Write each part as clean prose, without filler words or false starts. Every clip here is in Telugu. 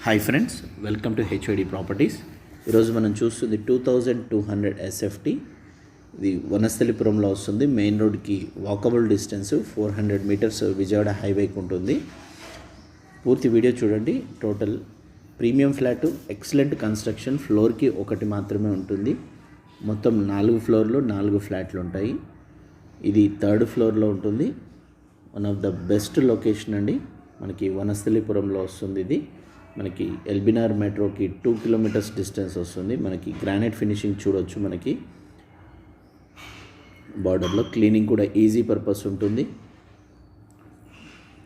Hi friends, welcome to HID properties. ఈరోజు మనం చూస్తుంది 2200 ఎస్ఎఫ్టీ. ఇది వనస్థలిపురంలో వస్తుంది. మెయిన్ రోడ్కి వాకబుల్ డిస్టెన్స్ 400 మీటర్స్ విజయవాడ హైవేకి ఉంటుంది. పూర్తి వీడియో చూడండి. Total premium flat, excellent construction. ఫ్లోర్కి ఒకటి మాత్రమే ఉంటుంది. మొత్తం 4 ఫ్లోర్లు 4 ఫ్లాట్లు ఉంటాయి. ఇది 3rd ఫ్లోర్లో ఉంటుంది. One of the best location అండి. మనకి వనస్థలిపురంలో వస్తుంది. ఇది మనకి ఎల్బినార్ మెట్రోకి 2 కిలోమీటర్స్ డిస్టెన్స్ వస్తుంది. మనకి గ్రానైట్ ఫినిషింగ్ చూడొచ్చు. మనకి బార్డర్లో క్లీనింగ్ కూడా ఈజీ పర్పస్ ఉంటుంది.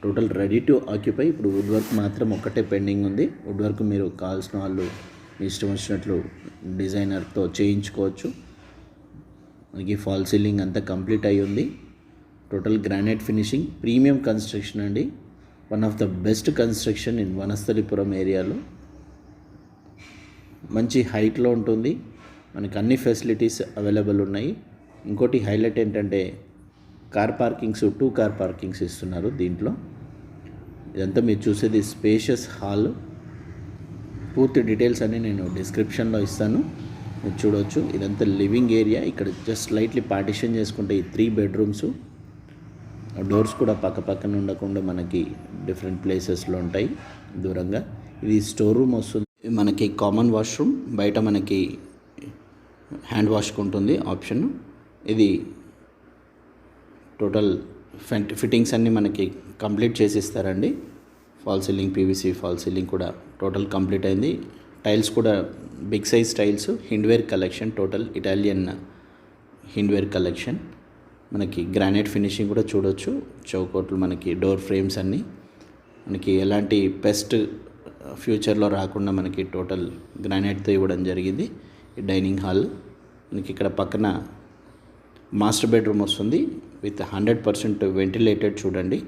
Total ready to occupy. ఇప్పుడు వుడ్ వర్క్ మాత్రం ఒక్కటే పెండింగ్ ఉంది. వుడ్ వర్క్ మీరు కావాల్సిన వాళ్ళు మీ ఇష్టం వచ్చినట్లు డిజైనర్తో చేయించుకోవచ్చు. మనకి ఫాల్ సీలింగ్ అంతా కంప్లీట్ అయి ఉంది. Total granite finishing, premium construction అండి. One of the best construction in Vanasthalipuram ఏరియాలో. మంచి హైట్లో ఉంటుంది. మనకి అన్ని ఫెసిలిటీస్ అవైలబుల్ ఉన్నాయి. ఇంకోటి హైలైట్ ఏంటంటే కార్ పార్కింగ్స్, 2 కార్ పార్కింగ్స్ ఇస్తున్నారు దీంట్లో. ఇదంతా మీరు చూసేది స్పేషియస్ హాల్. పూర్తి డీటెయిల్స్ అన్నీ నేను డిస్క్రిప్షన్లో ఇస్తాను, మీరు చూడవచ్చు. ఇదంతా లివింగ్ ఏరియా. ఇక్కడ జస్ట్ లైట్లీ పార్టిషన్ చేసుకుంటే ఈ 3 బెడ్రూమ్స్. డోర్స్ కూడా పక్క పక్కన ఉండకుండా మనకి డిఫరెంట్ ప్లేసెస్లో ఉంటాయి దూరంగా. ఇది స్టోర్ రూమ్ వస్తుంది. మనకి కామన్ వాష్రూమ్, బయట మనకి హ్యాండ్ వాష్కి ఉంటుంది ఆప్షన్. ఇది టోటల్ ఫిట్టింగ్స్ అన్నీ మనకి కంప్లీట్ చేసిస్తారండి. False ceiling, PVC false ceiling కూడా టోటల్ కంప్లీట్ అయింది. టైల్స్ కూడా big size tiles, Hindware collection, total Italian Hindware collection. మనకి గ్రానైట్ ఫినిషింగ్ కూడా చూడొచ్చు. చౌకోట్లు, మనకి డోర్ ఫ్రేమ్స్ అన్నీ మనకి ఎలాంటి పెస్ట్ ఫ్యూచర్లో రాకుండా మనకి టోటల్ గ్రానైట్తో ఇవ్వడం జరిగింది. ఈ డైనింగ్ హాల్. మనకి ఇక్కడ పక్కన మాస్టర్ బెడ్రూమ్ వస్తుంది విత్ 100% వెంటిలేటెడ్. చూడండి,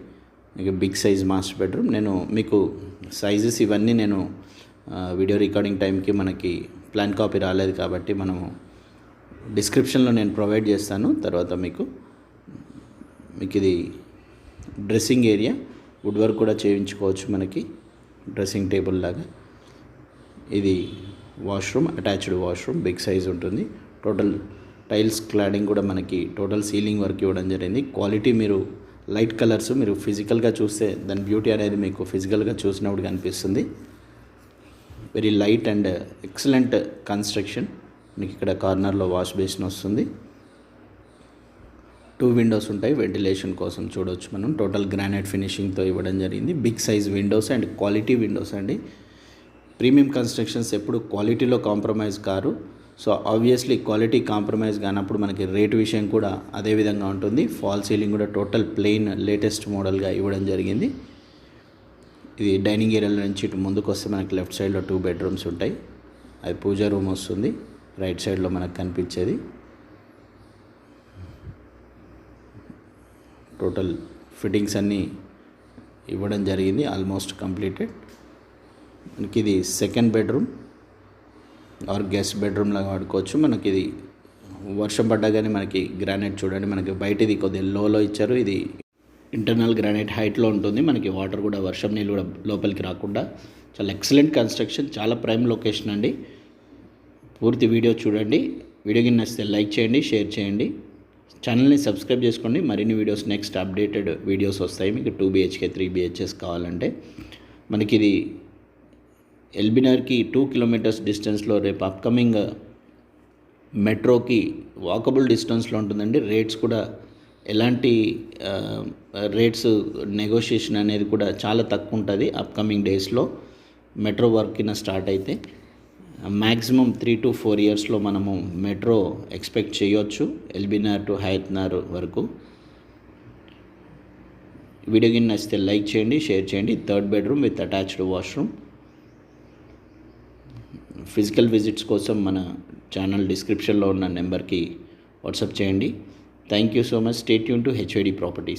మీకు బిగ్ సైజ్ మాస్టర్ బెడ్రూమ్. నేను మీకు సైజెస్ ఇవన్నీ నేను వీడియో రికార్డింగ్ టైంకి మనకి ప్లాన్ కాపీ రాలేదు కాబట్టి మనము డిస్క్రిప్షన్లో నేను ప్రొవైడ్ చేస్తాను. తర్వాత మీకు ఇది డ్రెస్సింగ్ ఏరియా. వుడ్ వర్క్ కూడా చేయించుకోవచ్చు మనకి డ్రెస్సింగ్ టేబుల్ లాగా. ఇది washroom, attached washroom, big size ఉంటుంది. టోటల్ టైల్స్ క్లాడింగ్ కూడా మనకి టోటల్ సీలింగ్ వర్క్ ఇవ్వడం జరిగింది. క్వాలిటీ మీరు లైట్ కలర్స్ మీరు ఫిజికల్గా చూస్తే దాని బ్యూటీ అనేది మీకు ఫిజికల్గా చూసినప్పుడు కనిపిస్తుంది. Very light and excellent construction. మీకు ఇక్కడ కార్నర్లో వాష్ బేసిన్ వస్తుంది. 2 విండోస్ ఉంటాయి వెంటిలేషన్ కోసం. చూడవచ్చు మనం టోటల్ గ్రానైట్ ఫినిషింగ్తో ఇవ్వడం జరిగింది. Big size windows and quality windows అండి. ప్రీమియం కన్స్ట్రక్షన్స్ ఎప్పుడు క్వాలిటీలో కాంప్రమైజ్ కారు. సో ఆబ్వియస్లీ క్వాలిటీ కాంప్రమైజ్ కానప్పుడు మనకి రేటు విషయం కూడా అదే విధంగా ఉంటుంది. ఫాల్ సీలింగ్ కూడా టోటల్ ప్లెయిన్ లేటెస్ట్ మోడల్గా ఇవ్వడం జరిగింది. ఇది డైనింగ్ ఏరియాలో నుంచి ఇటు ముందుకు వస్తే మనకి లెఫ్ట్ సైడ్లో 2 బెడ్రూమ్స్ ఉంటాయి. అది పూజా రూమ్ వస్తుంది రైట్ సైడ్లో మనకు కనిపించేది. టోటల్ ఫిట్టింగ్స్ అన్నీ ఇవ్వడం జరిగింది, ఆల్మోస్ట్ కంప్లీటెడ్. మనకి ఇది second bedroom are guest bedroom లాగా వాడుకోవచ్చు. మనకి ఇది వర్షం పడ్డా కానీ మనకి గ్రానైట్ చూడండి, మనకి బయటది కొద్దిగా లోలో ఇచ్చారు. ఇది ఇంటర్నల్ గ్రానైట్ హైట్లో ఉంటుంది. మనకి వాటర్ కూడా, వర్షం నీళ్ళు కూడా లోపలికి రాకుండా చాలా ఎక్సలెంట్ కన్స్ట్రక్షన్. చాలా ప్రైమ్ లొకేషన్ అండి. పూర్తి వీడియో చూడండి. వీడియో కింద నచ్చితే లైక్ చేయండి, షేర్ చేయండి. ఛానల్ని సబ్స్క్రైబ్ చేసుకోండి. మరిన్ని వీడియోస్, నెక్స్ట్ అప్డేటెడ్ వీడియోస్ వస్తాయి మీకు. 2 BHK 3 BHS కావాలంటే. మనకి ఇది ఎల్బినార్కి 2 కిలోమీటర్స్ డిస్టెన్స్లో రేపు అప్కమింగ్ మెట్రోకి వాకబుల్ డిస్టెన్స్లో ఉంటుందండి. రేట్స్ కూడా ఎలాంటి రేట్స్ నెగోషియేషన్ అనేది కూడా చాలా తక్కువ ఉంటుంది అప్కమింగ్ డేస్లో. మెట్రో వర్క్ స్టార్ట్ అయితే మ్యాక్సిమం 3 to 4 ఇయర్స్లో మనము మెట్రో ఎక్స్పెక్ట్ చేయొచ్చు ఎల్బినార్ టు హయత్నార్ వరకు. వీడియో కింద నచ్చితే లైక్ చేయండి, షేర్ చేయండి. 3rd bedroom with attached washroom. Physical visits కోసం మన ఛానల్ డిస్క్రిప్షన్లో ఉన్న నెంబర్కి వాట్సాప్ చేయండి. Thank you so much. Stay tune to HID properties.